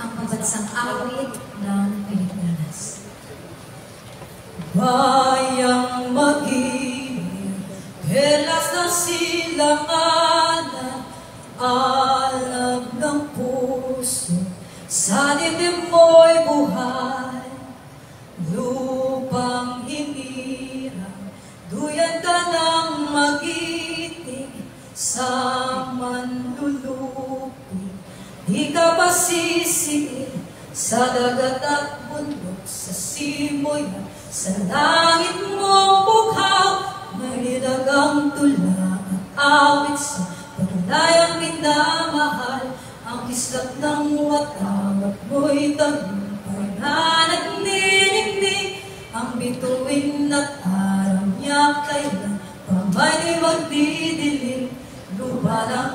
ang pambansang awit ng Pilipinas. Bayang mag-ibig, helas ng silanganan, alam ng puso, sa dibdib mo'y buhay. Lupang hinirang, duyan ka ng mag-itig, sa manlulupi, di ka pasisiid, sa dagat at bundok, sa simoy at sa langit mong bughaw. May dagang tula at awit sa patulayang minamahal, ang kislap ng watawat mo'y tagumpay na nagniningning, ang bituin at aram niya kailan pa may magdidilim. Lupa ng